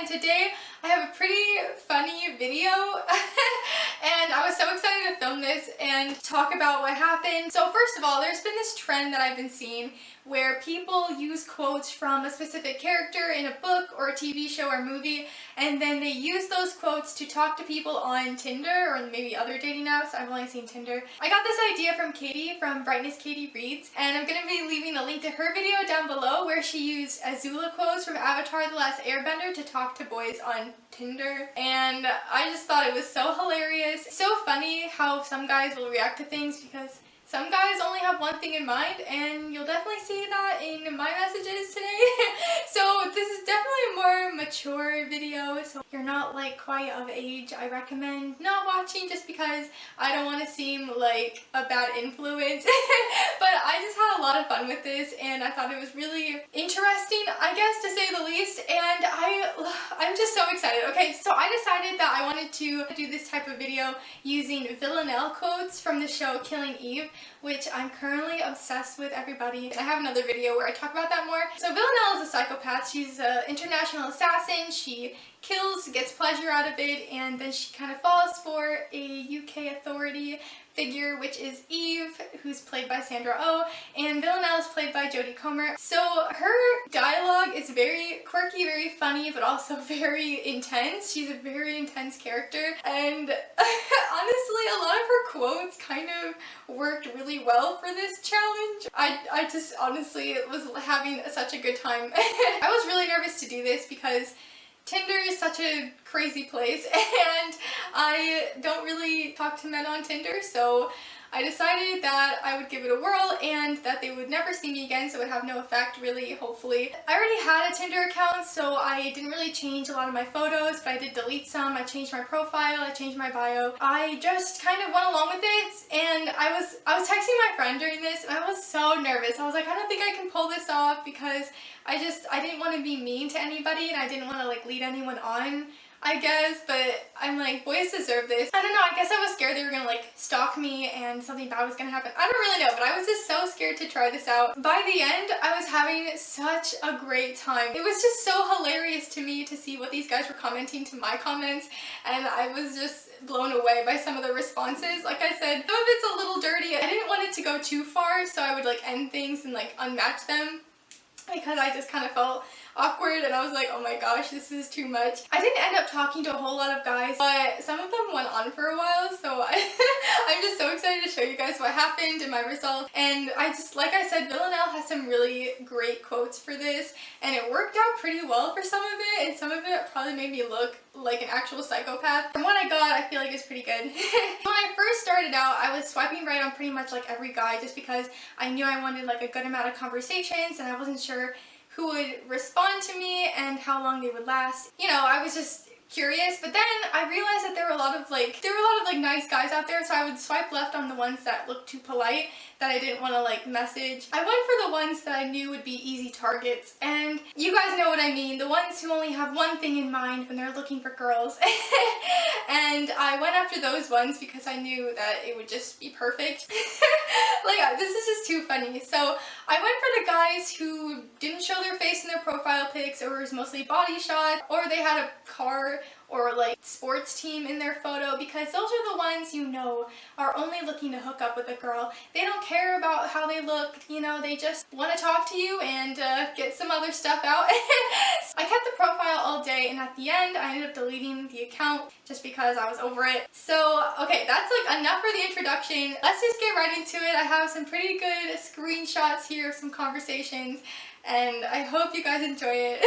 today I have a pretty funny video and I was so excited to film this and talk about what happened. So first of all, there's been this trend that I've been seeing where people use quotes from a specific character in a book or a TV show or movie, and then they use those quotes to talk to people on Tinder or maybe other dating apps. I've only seen Tinder. I got this idea from Katie from Brightness Katie Reads, and I'm going to be leaving a link to her video down below where she used Azula quotes from Avatar: The Last Airbender to talk to boys on Tinder, and I just thought it was so hilarious. So funny how some guys will react to things because some guys only have one thing in mind, and you'll definitely see that in my messages today. So this is definitely a more mature video, so if you're not like quite of age, I recommend not watching just because I don't want to seem like a bad influence. But I just had a lot of fun with this and I thought it was really interesting, I guess, to say the least, and I'm just so excited. Okay, so I decided that I wanted to do this type of video using Villanelle quotes from the show Killing Eve, which I'm currently obsessed with, everybody. I have another video where I talk about that more. So Villanelle is a psychopath. She's an international assassin. She kills, gets pleasure out of it, and then she kind of falls for a UK authority figure, which is Eve, who's played by Sandra Oh, and Villanelle is played by Jodie Comer. So her dialogue is very quirky, very funny, but also very intense. She's a very intense character, and honestly, a lot of her quotes kind of worked really well for this challenge. I just honestly was having such a good time. I was really nervous to do this because Tinder is such a crazy place and I don't really talk to men on Tinder, so I decided that I would give it a whirl and that they would never see me again, so it would have no effect, really, hopefully. I already had a Tinder account, so I didn't really change a lot of my photos, but I did delete some. I changed my profile, I changed my bio. I just kind of went along with it, and I was texting my friend during this, and I was so nervous. I was like, I don't think I can pull this off because I didn't want to be mean to anybody, and I didn't want to like lead anyone on, I guess, but I'm like, boys deserve this. I don't know, I guess I was scared they were gonna like stalk me and something bad was gonna happen. I don't really know, but I was just so scared to try this out. By the end, I was having such a great time. It was just so hilarious to me to see what these guys were commenting to my comments, and I was just blown away by some of the responses. Like I said, some of it's a little dirty. I didn't want it to go too far, so I would like end things and like unmatch them because I just kind of felt awkward and I was like, oh my gosh, this is too much. I didn't end up talking to a whole lot of guys, but some of them went on for a while, so I'm just so excited to show you guys what happened and my results. And I just, like I said, Villanelle has some really great quotes for this, and it worked out pretty well for some of it, and some of it probably made me look like an actual psychopath. From what I got, I feel like it's pretty good. When I first started out, I was swiping right on pretty much like every guy just because I knew I wanted like a good amount of conversations and I wasn't sure who would respond to me and how long they would last. You know, I was just curious, but then I realized that there were a lot of like nice guys out there, so I would swipe left on the ones that looked too polite, that I didn't want to like message. I went for the ones that I knew would be easy targets, and you guys know what I mean, the ones who only have one thing in mind when they're looking for girls. And I went after those ones because I knew that it would just be perfect. Like, this is just too funny. So I went for the guys who didn't show their face in their profile pics, or was mostly body shot, or they had a car or like sports team in their photo, because those are the ones you know are only looking to hook up with a girl. They don't care about how they look, you know, they just want to talk to you and get some other stuff out. I kept the profile all day, and at the end I ended up deleting the account just because I was over it. So okay, that's like enough for the introduction. Let's just get right into it. I have some pretty good screenshots here of some conversations, and I hope you guys enjoy it.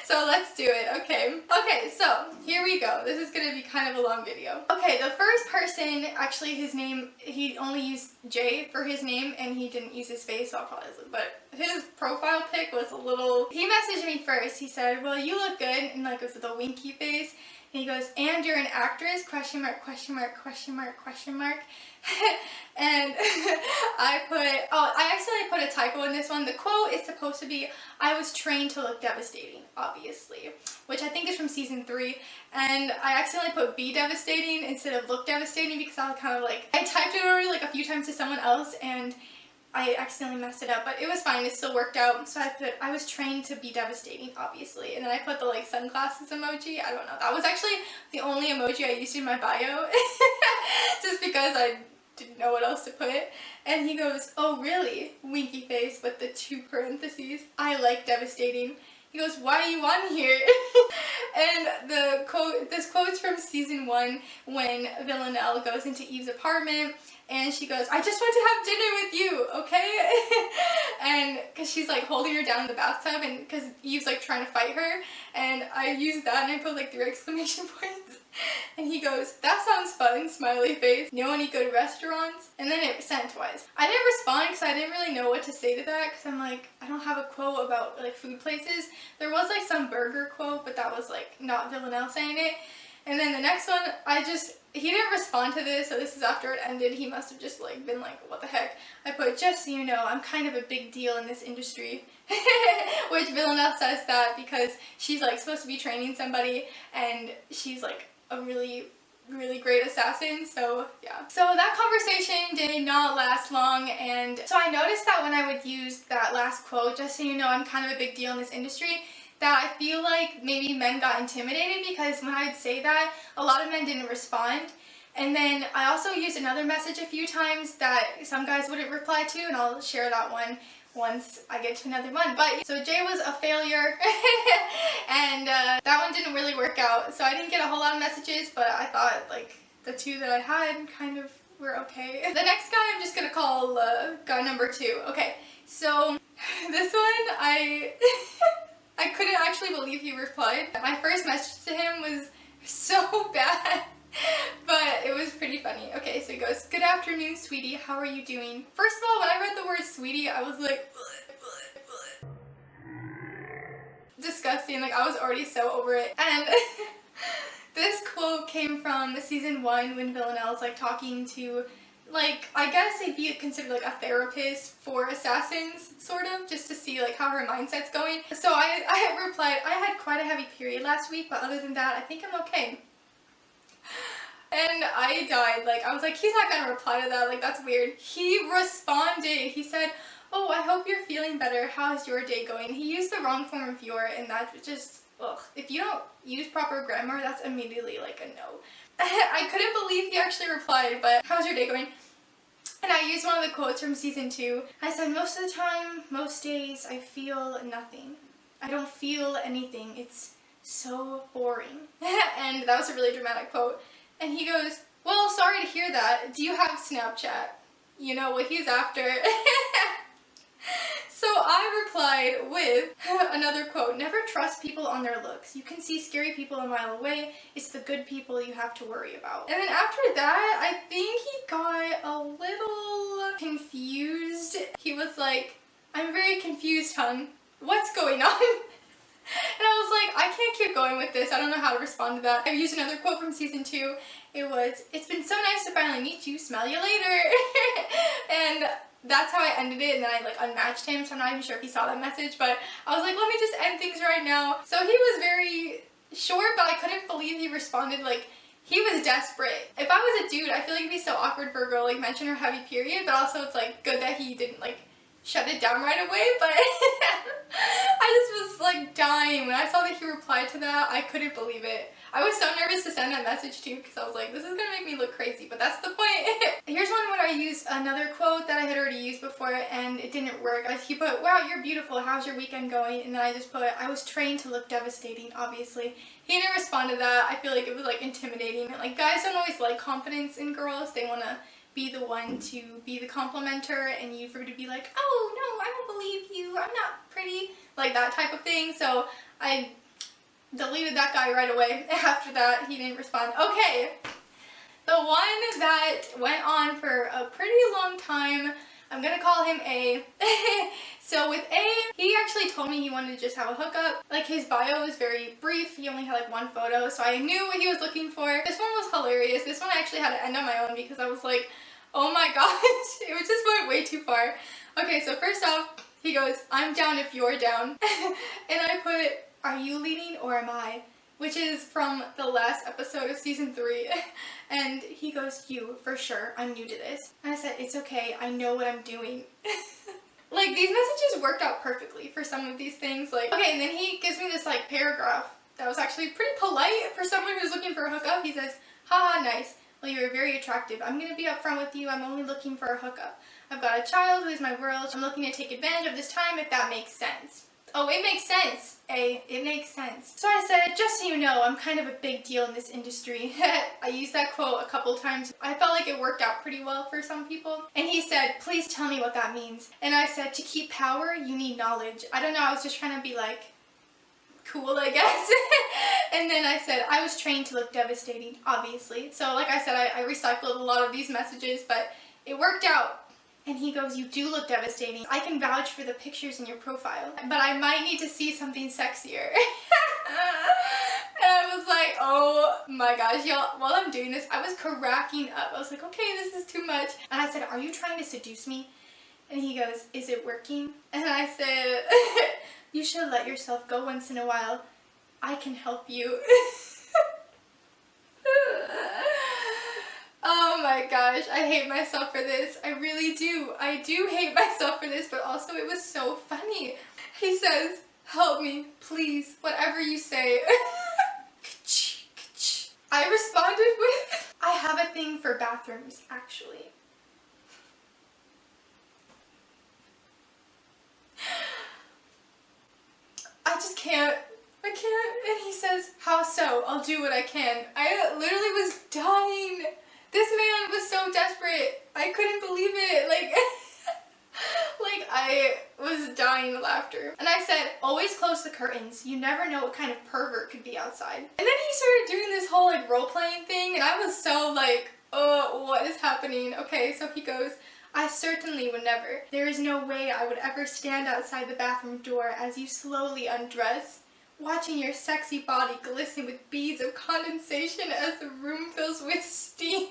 So let's do it, okay? Okay, so here we go. This is gonna be kind of a long video. Okay, the first person, actually his name, he only used J for his name and he didn't use his face, so I'll probably, but his profile pic was a little, he messaged me first. He said, well, you look good, and like it was the winky face. And he goes, and you're an actress, question mark, question mark, question mark, question mark. And I accidentally put a typo in this one. The quote is supposed to be, I was trained to look devastating, obviously, which I think is from season 3. And I accidentally put be devastating instead of look devastating because I was kind of like, I typed it already like a few times to someone else, and I accidentally messed it up, but it was fine. It still worked out. So I put, I was trained to be devastating, obviously. And then I put the like sunglasses emoji. I don't know. That was actually the only emoji I used in my bio. Just because I didn't know what else to put. And he goes, oh really? Winky face with the 2 parentheses. I like devastating. He goes, why are you on here? And the quote, this quote's from season 1 when Villanelle goes into Eve's apartment and she goes, I just want to have dinner with you, okay? And because she's like holding her down in the bathtub and because Eve's like trying to fight her, and I used that and I put like 3 exclamation points. And he goes, that sounds fun, smiley face. Know any good restaurants? And then it sent twice. I didn't respond because I didn't really know what to say to that because I'm like, I don't have a quote about like food places. There was like some burger quote, but that was like not Villanelle saying it. And then the next one, he didn't respond to this, so this is after it ended. He must have just like been like, what the heck? I put, just so you know, I'm kind of a big deal in this industry. Which Villanelle says that because she's like supposed to be training somebody and she's like a really great assassin, so yeah. So that conversation did not last long, and so I noticed that when I would use that last quote, just so you know, I'm kind of a big deal in this industry, that I feel like maybe men got intimidated because when I'd say that, a lot of men didn't respond. And then I also used another message a few times that some guys wouldn't reply to, and I'll share that one once I get to another one. But so Jay was a failure and that one didn't really work out, so I didn't get a whole lot of messages, but I thought like the 2 that I had kind of were okay. The next guy I'm just gonna call guy number 2. Okay, so this one I couldn't actually believe he replied. My first message to him was so bad, but it was pretty funny. Okay, so he goes, good afternoon, sweetie. How are you doing? First of all, when I read the word sweetie, I was like, disgusting. Like, I was already so over it. And this quote came from season 1 when Villanelle's like talking to, like, I guess it'd be considered like a therapist for assassins, sort of, just to see like how her mindset's going. So I replied, I had quite a heavy period last week, but other than that, I think I'm okay. And I died. Like, I was like, he's not gonna reply to that, like, that's weird. He responded. He said, oh, I hope you're feeling better. How's your day going? He used the wrong form of your, and that's just, ugh. If you don't use proper grammar, that's immediately like a no. I couldn't believe he actually replied, but how's your day going? And I used one of the quotes from season 2. I said, most of the time, most days, I feel nothing. I don't feel anything. It's so boring. And that was a really dramatic quote. And he goes, well, sorry to hear that. Do you have Snapchat? You know what he's after. So I replied with another quote, never trust people on their looks. You can see scary people a mile away. It's the good people you have to worry about. And then after that, I think he got a little confused. He was like, I'm very confused, hun. What's going on? And I was like, I can't keep going with this. I don't know how to respond to that. I used another quote from season 2. It was, it's been so nice to finally meet you. Smell you later. And that's how I ended it, and then I like unmatched him, so I'm not even sure if he saw that message, but I was like, let me just end things right now. So he was very short, but I couldn't believe he responded. Like, he was desperate. If I was a dude, I feel like it'd be so awkward for a girl, like, mention her heavy period, but also it's like good that he didn't like shut it down right away. But I just was like dying when I saw that he replied to that. I couldn't believe it. I was so nervous to send that message too, because I was like, this is gonna make me look crazy, but that's the point. Here's one where I used another quote that I had already used before and it didn't work. He put, wow, you're beautiful, how's your weekend going? And then I just put, I was trained to look devastating, obviously. He didn't respond to that. I feel like it was like intimidating. Like, guys don't always like confidence in girls. They wanna be the one to be the complimenter, and you for to be like, oh no, I don't believe you, I'm not pretty, like that type of thing. So I deleted that guy right away. After that, he didn't respond. Okay, the one that went on for a pretty long time, I'm gonna call him A. So with A, he actually told me he wanted to just have a hookup. Like, his bio was very brief. He only had like one photo, so I knew what he was looking for. This one was hilarious. This one I actually had to end on my own because I was like, oh my gosh, it was just went way too far. Okay, so first off, he goes, I'm down if you're down. And I put, are you leading or am I? which is from the last episode of season 3. And he goes, you, for sure, I'm new to this. And I said, it's okay, I know what I'm doing. Like, these messages worked out perfectly for some of these things. Like, okay, and then he gives me this, like, paragraph that was actually pretty polite for someone who's looking for a hookup. He says, haha, nice. Well, you're very attractive. I'm gonna be upfront with you. I'm only looking for a hookup. I've got a child who is my world. I'm looking to take advantage of this time, if that makes sense. Oh, it makes sense. It makes sense. So I said, just so you know, I'm kind of a big deal in this industry. I used that quote a couple times. I felt like it worked out pretty well for some people. And he said, please tell me what that means. And I said, to keep power, you need knowledge. I don't know, I was just trying to be like, cool, I guess. And then I said, I was trained to look devastating, obviously. So like I said, I recycled a lot of these messages, but it worked out. And he goes, you do look devastating. I can vouch for the pictures in your profile, but I might need to see something sexier. And I was like, oh my gosh, y'all, while I'm doing this, I was cracking up. I was like, okay, this is too much. And I said, are you trying to seduce me? And he goes, is it working? And I said, you should let yourself go once in a while. I can help you. Oh my gosh, I hate myself for this. I really do. I do hate myself for this, but also it was so funny. He says, help me, please, whatever you say. I responded with, I have a thing for bathrooms, actually. I just can't. I can't. And he says, how so? I'll do what I can. I literally was dying. This man was so desperate. I couldn't believe it. Like, like I was dying of laughter. And I said, always close the curtains. You never know what kind of pervert could be outside. And then he started doing this whole like role-playing thing, and I was so like, oh, what is happening? Okay, so he goes, I certainly would never. There is no way I would ever stand outside the bathroom door as you slowly undress, watching your sexy body glisten with beads of condensation as the room fills with steam.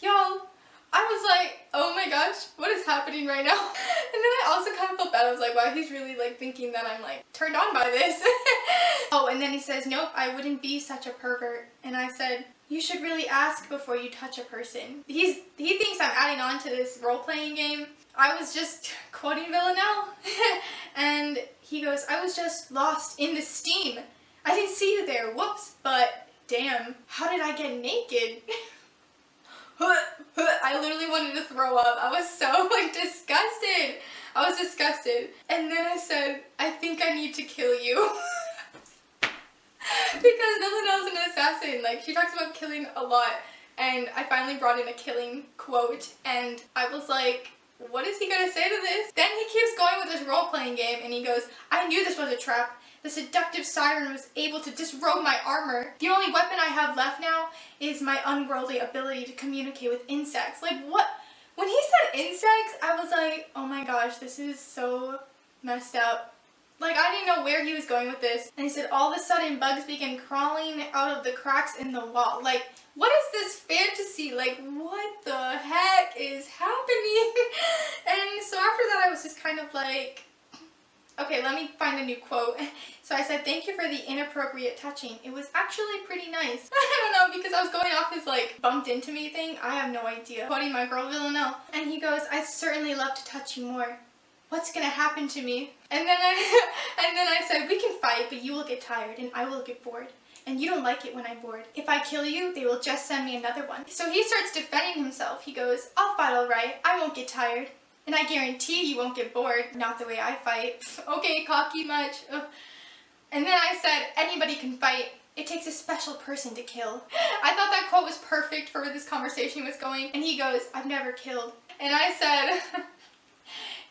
Y'all, I was like, oh my gosh, what is happening right now? And then I also kind of felt bad. I was like, wow, he's really like thinking that I'm like turned on by this. Oh, and then he says, nope, I wouldn't be such a pervert. And I said, you should really ask before you touch a person. He thinks I'm adding on to this role-playing game. I was just quoting Villanelle. And he goes, I was just lost in the steam. I didn't see you there, whoops, but damn, how did I get naked? I literally wanted to throw up. I was so like disgusted. I was disgusted. And then I said, I think I need to kill you. Because Villanelle's an assassin. Like, she talks about killing a lot. And I finally brought in a killing quote. And I was like, what is he gonna say to this? Then he keeps going with this role-playing game. And he goes, I knew this was a trap. The seductive siren was able to disrobe my armor. The only weapon I have left now is my unworldly ability to communicate with insects. Like, what? When he said insects, I was like, oh my gosh, this is so messed up. Like, I didn't know where he was going with this. And he said, all of a sudden, bugs began crawling out of the cracks in the wall. Like, what is this fantasy? Like, what the heck is happening? And so after that, I was just kind of like, okay, let me find a new quote. So I said, thank you for the inappropriate touching. It was actually pretty nice. I don't know, because I was going off his like bumped into me thing. I have no idea. Quoting my girl Villanelle. And he goes, I'd certainly love to touch you more. What's gonna happen to me? And then I said, we can fight, but you will get tired and I will get bored. And you don't like it when I'm bored. If I kill you, they will just send me another one. So he starts defending himself. He goes, I'll fight all right. I won't get tired. And I guarantee you won't get bored. Not the way I fight. Okay, cocky much. Ugh. And then I said, anybody can fight. It takes a special person to kill. I thought that quote was perfect for where this conversation was going. And he goes, I've never killed. And I said,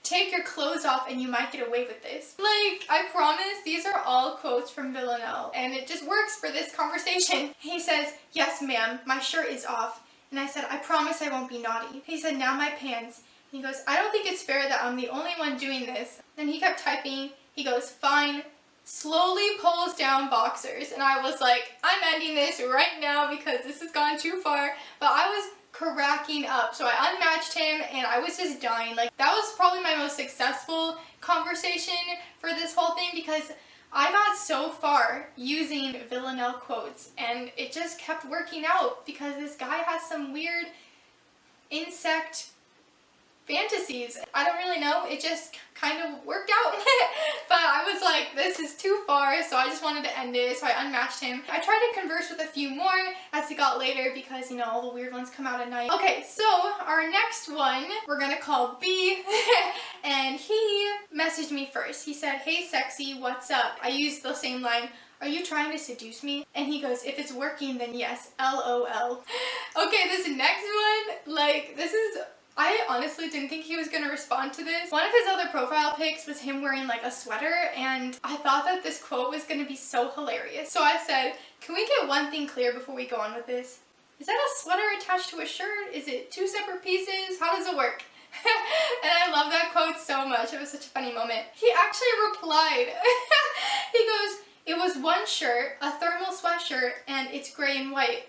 take your clothes off and you might get away with this. Like, I promise these are all quotes from Villanelle. And it just works for this conversation. He says, yes ma'am, my shirt is off. And I said, I promise I won't be naughty. He said, now my pants. He goes, I don't think it's fair that I'm the only one doing this. Then he kept typing. He goes, fine. Slowly pulls down boxers. And I was like, I'm ending this right now because this has gone too far. But I was cracking up. So I unmatched him and I was just dying. Like, that was probably my most successful conversation for this whole thing because I got so far using Villanelle quotes, and it just kept working out because this guy has some weird insect fantasies. I don't really know, it just kind of worked out. But I was like, this is too far, so I just wanted to end it, so I unmatched him. I tried to converse with a few more as it got later because, you know, all the weird ones come out at night. Okay, so our next one we're gonna call B. And he messaged me first. He said, "Hey sexy, what's up?" I used the same line, "Are you trying to seduce me?" And he goes, "If it's working, then yes, LOL." Okay, this next one, like, this is, I honestly didn't think he was going to respond to this. One of his other profile pics was him wearing like a sweater, and I thought that this quote was going to be so hilarious. So I said, "Can we get one thing clear before we go on with this? Is that a sweater attached to a shirt? Is it two separate pieces? How does it work?" And I love that quote so much. It was such a funny moment. He actually replied. He goes, "It was one shirt, a thermal sweatshirt, and it's gray and white."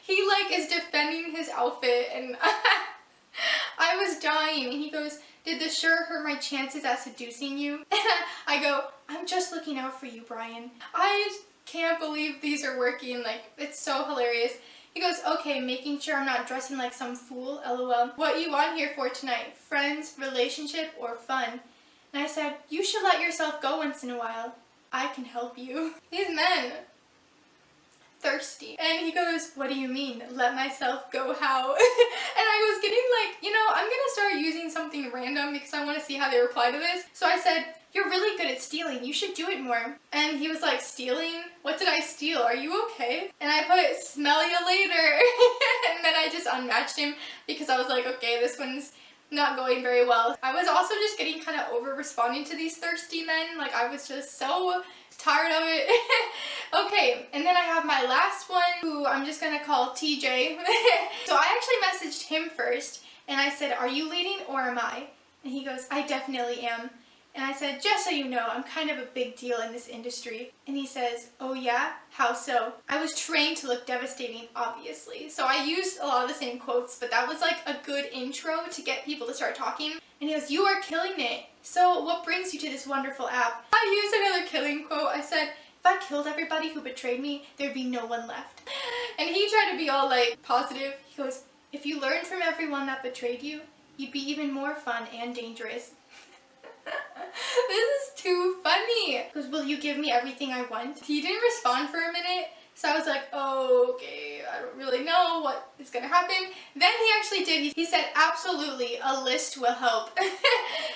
He like is defending his outfit, and I was dying. And he goes, "Did the shirt hurt my chances at seducing you?" And I go, "I'm just looking out for you, Brian." I can't believe these are working. Like, it's so hilarious. He goes, "Okay, making sure I'm not dressing like some fool, LOL. What you on here for tonight? Friends, relationship, or fun?" And I said, "You should let yourself go once in a while. I can help you." These men, thirsty. And he goes, "What do you mean? Let myself go how?" And I was getting like, you know, I'm gonna start using something random because I want to see how they reply to this. So I said, "You're really good at stealing. You should do it more." And he was like, "Stealing? What did I steal? Are you okay?" And I put, "Smell you later." And then I just unmatched him because I was like, okay, this one's not going very well. I was also just getting kind of over responding to these thirsty men. Like, I was just so tired of it. Okay, and then I have my last one, who I'm just gonna call TJ. So I actually messaged him first, and I said, "Are you leading or am I?" And he goes, "I definitely am." And I said, "Just so you know, I'm kind of a big deal in this industry." And he says, "Oh yeah? How so?" I was trained to look devastating, obviously. So I used a lot of the same quotes, but that was like a good intro to get people to start talking. And he goes, "You are killing it. So what brings you to this wonderful app?" I used another killing quote. I said, "If I killed everybody who betrayed me, there'd be no one left." And he tried to be all like positive. He goes, "If you learned from everyone that betrayed you, you'd be even more fun and dangerous." This is too funny. He goes, "Will you give me everything I want?" He didn't respond for a minute, so I was like, oh, okay, I don't really know what is gonna happen. Then he actually did. He said, "Absolutely, a list will help."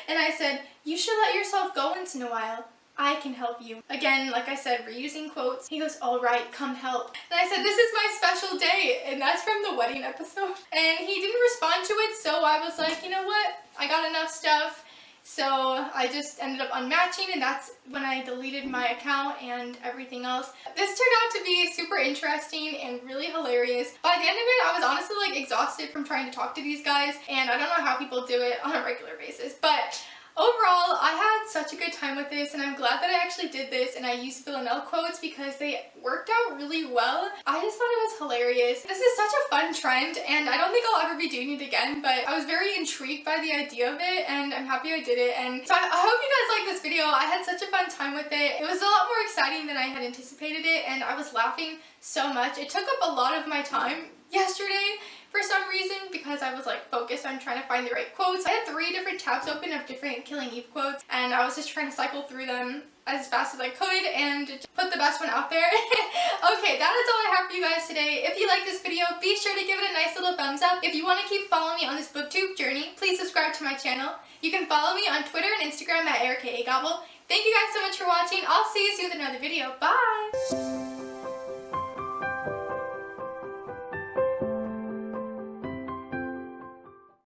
And I said, "You should let yourself go once in a while. I can help you." Again, like I said, reusing quotes. He goes, "All right, come help." And I said, "This is my special day." And that's from the wedding episode. And he didn't respond to it, so I was like, you know what? I got enough stuff. So I just ended up unmatching, and that's when I deleted my account and everything else. This turned out to be super interesting and really hilarious. By the end of it, I was honestly like exhausted from trying to talk to these guys, and I don't know how people do it on a regular basis. But overall, I had such a good time with this, and I'm glad that I actually did this and I used Villanelle quotes because they worked out really well. I just thought it was hilarious. This is such a fun trend, and I don't think I'll ever be doing it again, but I was very intrigued by the idea of it, and I'm happy I did it. And so I hope you guys like this video. I had such a fun time with it. It was a lot more exciting than I had anticipated it, and I was laughing so much. It took up a lot of my time yesterday for some reason because I was like focused on trying to find the right quotes. I had 3 different tabs open of different Killing Eve quotes, and I was just trying to cycle through them as fast as I could and put the best one out there. Okay, that is all I have for you guys today. If you like this video, be sure to give it a nice little thumbs up. If you want to keep following me on this booktube journey, please subscribe to my channel. You can follow me on Twitter and Instagram at ErikaAGobble. Thank you guys so much for watching. I'll see you soon with another video. Bye!